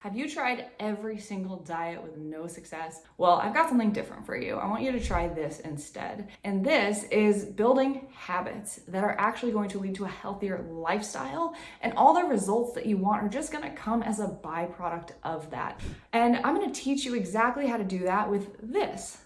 Have you tried every single diet with no success? Well, I've got something different for you. I want you to try this instead. And this is building habits that are actually going to lead to a healthier lifestyle, and all the results that you want are just gonna come as a byproduct of that. And I'm gonna teach you exactly how to do that with this.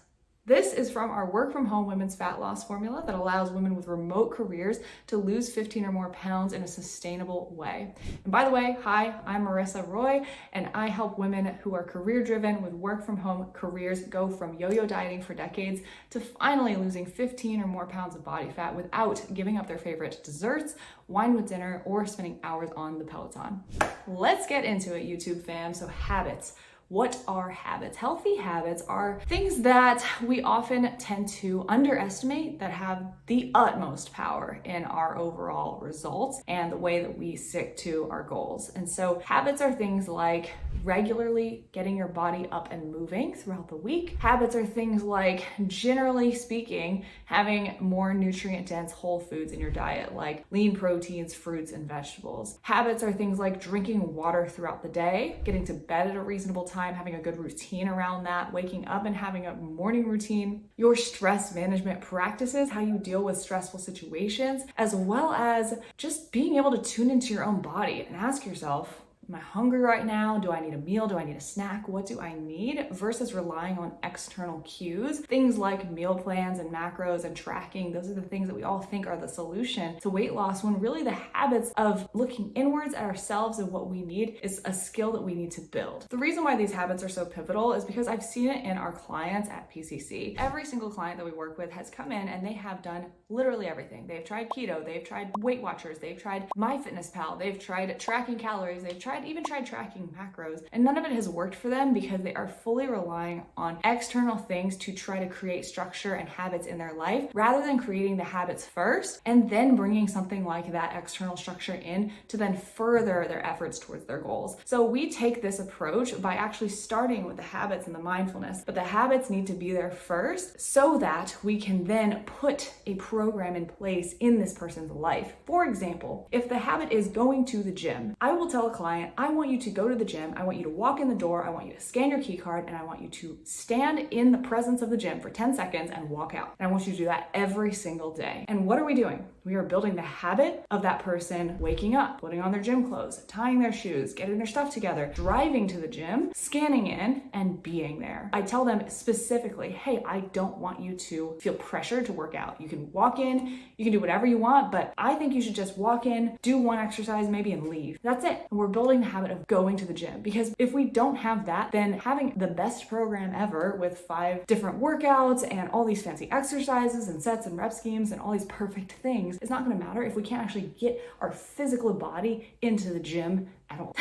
This is from our work from home women's fat loss formula that allows women with remote careers to lose 15 or more pounds in a sustainable way. And by the way, hi, I'm Marissa Roy, and I help women who are career driven with work from home careers go from yo-yo dieting for decades to finally losing 15 or more pounds of body fat without giving up their favorite desserts, wine with dinner, or spending hours on the Peloton. Let's get into it, YouTube fam. So habits. What are habits? Healthy habits are things that we often tend to underestimate that have the utmost power in our overall results and the way that we stick to our goals. And so habits are things like regularly getting your body up and moving throughout the week. Habits are things like, generally speaking, having more nutrient-dense whole foods in your diet, like lean proteins, fruits, and vegetables. Habits are things like drinking water throughout the day, getting to bed at a reasonable time, having a good routine around that, waking up and having a morning routine, your stress management practices, how you deal with stressful situations, as well as just being able to tune into your own body and ask yourself, am I hungry right now? Do I need a meal? Do I need a snack? What do I need? Versus relying on external cues. Things like meal plans and macros and tracking. Those are the things that we all think are the solution to weight loss, when really the habits of looking inwards at ourselves and what we need is a skill that we need to build. The reason why these habits are so pivotal is because I've seen it in our clients at PCC. Every single client that we work with has come in and they have done literally everything. They've tried keto, they've tried Weight Watchers, they've tried MyFitnessPal, they've tried tracking calories, they've even tried tracking macros, and none of it has worked for them because they are fully relying on external things to try to create structure and habits in their life, rather than creating the habits first and then bringing something like that external structure in to then further their efforts towards their goals. So we take this approach by actually starting with the habits and the mindfulness, but the habits need to be there first so that we can then put a program in place in this person's life. For example, if the habit is going to the gym, I will tell a client, I want you to go to the gym, I want you to walk in the door, I want you to scan your key card, and I want you to stand in the presence of the gym for 10 seconds and walk out. And I want you to do that every single day. And what are we doing? We are building the habit of that person waking up, putting on their gym clothes, tying their shoes, getting their stuff together, driving to the gym, scanning in, and being there. I tell them specifically, hey, I don't want you to feel pressured to work out. You can walk in, you can do whatever you want, but I think you should just walk in, do one exercise maybe, and leave. That's it. And we're building the habit of going to the gym, because if we don't have that, then having the best program ever with 5 different workouts and all these fancy exercises and sets and rep schemes and all these perfect things, it's not going to matter if we can't actually get our physical body into the gym at all.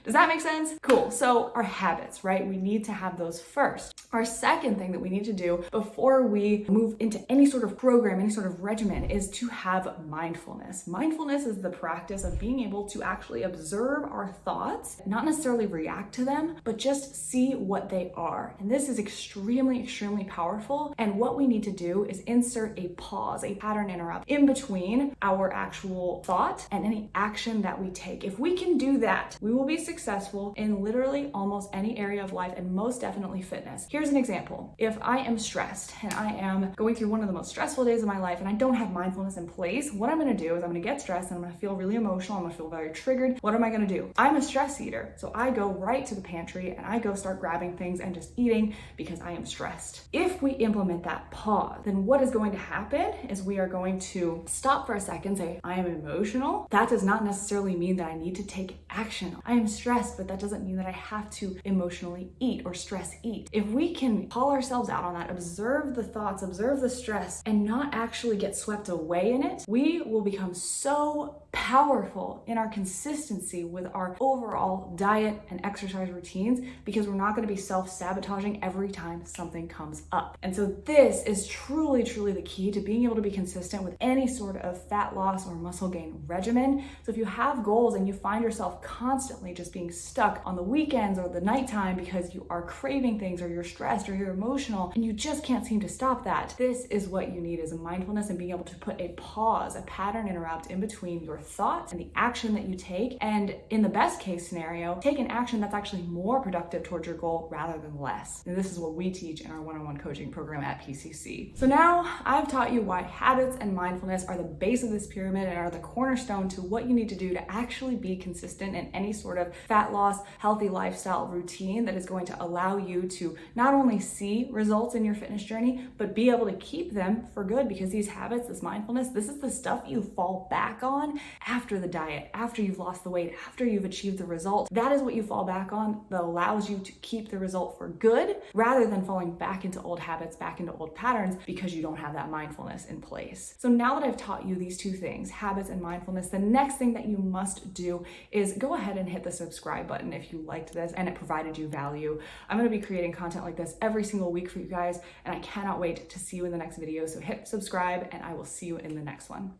Does that make sense? Cool. So our habits, right? We need to have those first. Our second thing that we need to do before we move into any sort of program, any sort of regimen, is to have mindfulness. Mindfulness is the practice of being able to actually observe our thoughts, not necessarily react to them, but just see what they are. And this is extremely, extremely powerful. And what we need to do is insert a pause, a pattern interrupt in between our actual thought and any action that we take. If we can do that, we will be successful in literally almost any area of life, and most definitely fitness. Here's an example. If I am stressed and I am going through one of the most stressful days of my life and I don't have mindfulness in place, what I'm going to do is I'm going to get stressed and I'm going to feel really emotional. I'm going to feel very triggered. What am I going to do? I'm a stress eater. So I go right to the pantry and I go start grabbing things and just eating because I am stressed. If we implement that pause, then what is going to happen is we are going to stop for a second, say, I am emotional. That does not necessarily mean that I need to take action. I am stressed, but that doesn't mean that I have to emotionally eat or stress eat. If we can call ourselves out on that, observe the thoughts, observe the stress, and not actually get swept away in it, we will become so powerful in our consistency with our overall diet and exercise routines, because we're not going to be self-sabotaging every time something comes up. And so this is truly, truly the key to being able to be consistent with any sort of fat loss or muscle gain regimen. So if you have goals and you find yourself constantly just being stuck on the weekends or the nighttime because you are craving things or you're stressed or you're emotional and you just can't seem to stop that, this is what you need, is a mindfulness and being able to put a pause, a pattern interrupt in between your thoughts and the action that you take. And in the best case scenario, take an action that's actually more productive towards your goal rather than less. And this is what we teach in our one-on-one coaching program at PCC. So now I've taught you why habits and mindfulness are the base of this pyramid and are the cornerstone to what you need to do to actually be consistent in any sort of fat loss, healthy lifestyle routine that is going to allow you to not only see results in your fitness journey, but be able to keep them for good, because these habits, this mindfulness, this is the stuff you fall back on after the diet, after you've lost the weight, after you've achieved the results. That is what you fall back on that allows you to keep the result for good, rather than falling back into old habits, back into old patterns, because you don't have that mindfulness in place. So now that I've taught you these two things, habits and mindfulness, the next thing that you must do is go ahead and hit the subscribe button if you liked this and it provided you value. I'm going to be creating content like this every single week for you guys, and I cannot wait to see you in the next video. So hit subscribe, and I will see you in the next one.